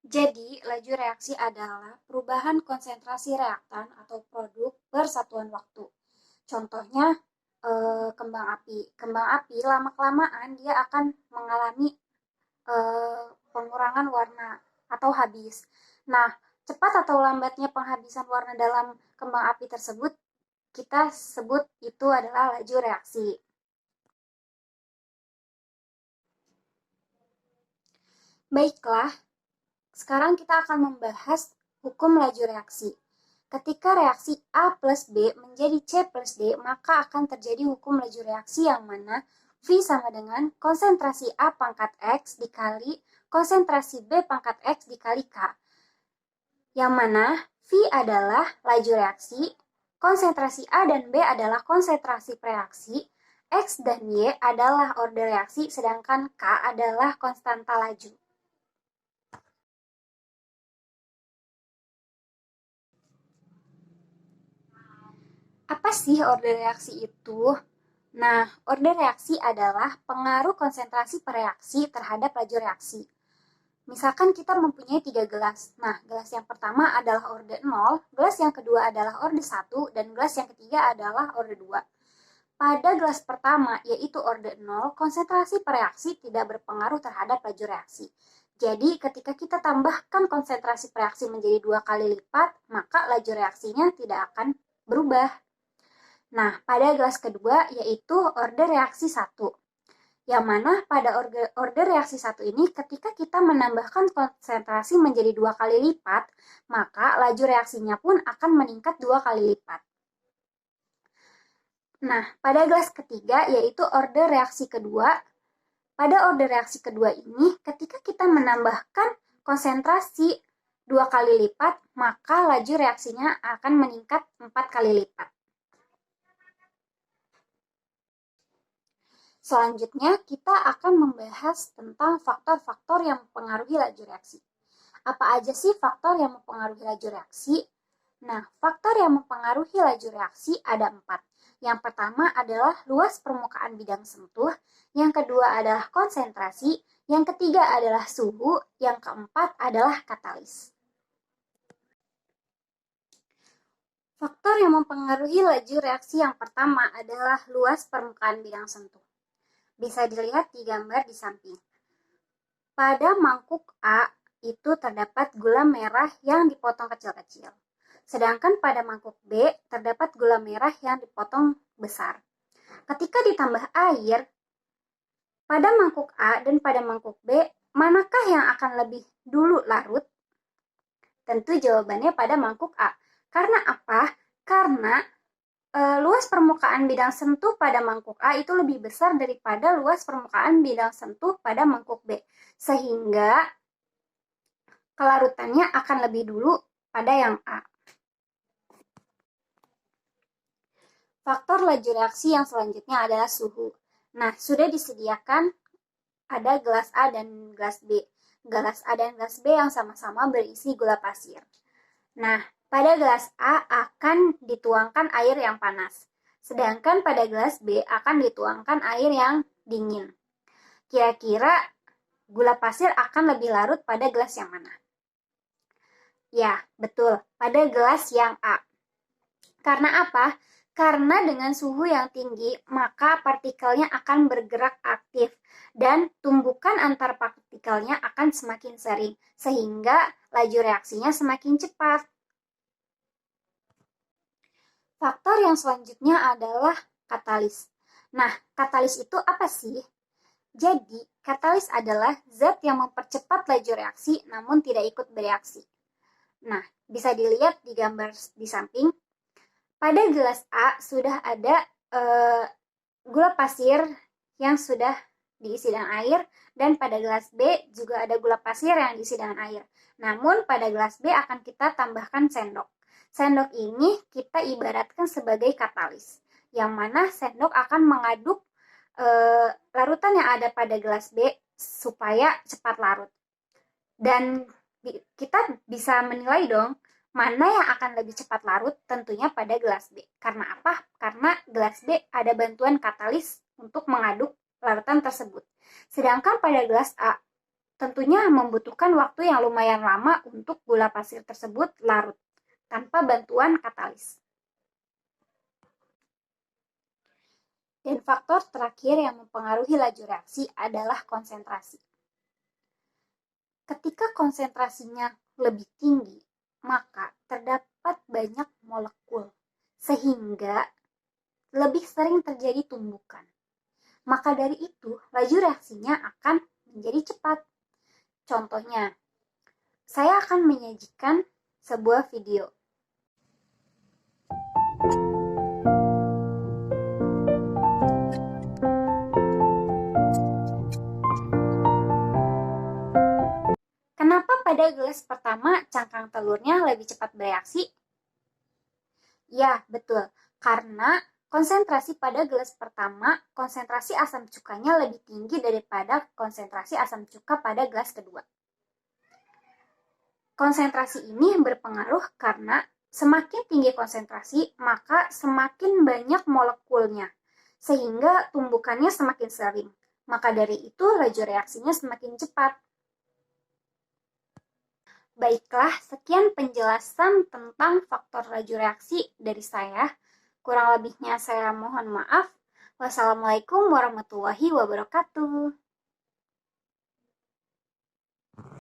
Jadi, laju reaksi adalah perubahan konsentrasi reaktan atau produk per satuan waktu. Contohnya, kembang api. Kembang api lama-kelamaan dia akan mengalami pengurangan warna atau habis. Nah, cepat atau lambatnya penghabisan warna dalam kembang api tersebut kita sebut itu adalah laju reaksi. Baiklah, sekarang kita akan membahas hukum laju reaksi. Ketika reaksi A plus B menjadi C plus D, maka akan terjadi hukum laju reaksi yang mana V sama dengan konsentrasi A pangkat X dikali konsentrasi B pangkat X dikali K. Yang mana V adalah laju reaksi, konsentrasi A dan B adalah konsentrasi reaksi, X dan Y adalah order reaksi, sedangkan K adalah konstanta laju. Apa sih order reaksi itu? Nah, order reaksi adalah pengaruh konsentrasi per reaksi terhadap laju reaksi. Misalkan kita mempunyai 3 gelas. Nah, gelas yang pertama adalah order 0, gelas yang kedua adalah order 1, dan gelas yang ketiga adalah order 2. Pada gelas pertama, yaitu order 0, konsentrasi per reaksi tidak berpengaruh terhadap laju reaksi. Jadi, ketika kita tambahkan konsentrasi per reaksi menjadi 2 kali lipat, maka laju reaksinya tidak akan berubah. Nah, pada gelas kedua yaitu order reaksi 1. Yang mana pada order reaksi 1 ini ketika kita menambahkan konsentrasi menjadi 2 kali lipat, maka laju reaksinya pun akan meningkat 2 kali lipat. Nah, pada gelas ketiga yaitu order reaksi kedua. Pada order reaksi kedua ini ketika kita menambahkan konsentrasi 2 kali lipat, maka laju reaksinya akan meningkat 4 kali lipat. Selanjutnya, kita akan membahas tentang faktor-faktor yang mempengaruhi laju reaksi. Apa aja sih faktor yang mempengaruhi laju reaksi? Nah, faktor yang mempengaruhi laju reaksi ada 4. Yang pertama adalah luas permukaan bidang sentuh, yang kedua adalah konsentrasi, yang ketiga adalah suhu, yang keempat adalah katalis. Faktor yang mempengaruhi laju reaksi yang pertama adalah luas permukaan bidang sentuh. Bisa dilihat di gambar di samping. Pada mangkuk A itu terdapat gula merah yang dipotong kecil-kecil. Sedangkan pada mangkuk B terdapat gula merah yang dipotong besar. Ketika ditambah air, pada mangkuk A dan pada mangkuk B, manakah yang akan lebih dulu larut? Tentu jawabannya pada mangkuk A. Karena apa? Karena luas permukaan bidang sentuh pada mangkuk A itu lebih besar daripada luas permukaan bidang sentuh pada mangkuk B. Sehingga kelarutannya akan lebih dulu pada yang A. Faktor laju reaksi yang selanjutnya adalah suhu. Nah, sudah disediakan ada gelas A dan gelas B. Gelas A dan gelas B yang sama-sama berisi gula pasir. Nah, pada gelas A akan dituangkan air yang panas. Sedangkan pada gelas B akan dituangkan air yang dingin. Kira-kira gula pasir akan lebih larut pada gelas yang mana? Ya, betul, pada gelas yang A. Karena apa? Karena dengan suhu yang tinggi, maka partikelnya akan bergerak aktif dan tumbukan antar partikelnya akan semakin sering, sehingga laju reaksinya semakin cepat. Faktor yang selanjutnya adalah katalis. Nah, katalis itu apa sih? Jadi, katalis adalah zat yang mempercepat laju reaksi namun tidak ikut bereaksi. Nah, bisa dilihat di gambar di samping. Pada gelas A sudah ada gula pasir yang sudah diisi dengan air, dan pada gelas B juga ada gula pasir yang diisi dengan air. Namun pada gelas B akan kita tambahkan sendok. Sendok ini kita ibaratkan sebagai katalis, yang mana sendok akan mengaduk larutan yang ada pada gelas B supaya cepat larut. Dan kita bisa menilai dong mana yang akan lebih cepat larut, tentunya pada gelas B. Karena apa? Karena gelas B ada bantuan katalis untuk mengaduk larutan tersebut. Sedangkan pada gelas A Tentunya membutuhkan waktu yang lumayan lama untuk gula pasir tersebut larut tanpa bantuan katalis. Dan faktor terakhir yang mempengaruhi laju reaksi adalah konsentrasi. Ketika konsentrasinya lebih tinggi, maka terdapat banyak molekul, sehingga lebih sering terjadi tumbukan. Maka dari itu, laju reaksinya akan menjadi cepat. Contohnya, saya akan menyajikan sebuah video. Kenapa pada gelas pertama cangkang telurnya lebih cepat bereaksi? Ya, betul. Karena konsentrasi pada gelas pertama, konsentrasi asam cukanya lebih tinggi daripada konsentrasi asam cuka pada gelas kedua. Konsentrasi ini berpengaruh karena semakin tinggi konsentrasi, maka semakin banyak molekulnya, sehingga tumbukannya semakin sering. Maka dari itu, laju reaksinya semakin cepat. Baiklah, sekian penjelasan tentang faktor laju reaksi dari saya. Kurang lebihnya saya mohon maaf. Wassalamualaikum warahmatullahi wabarakatuh.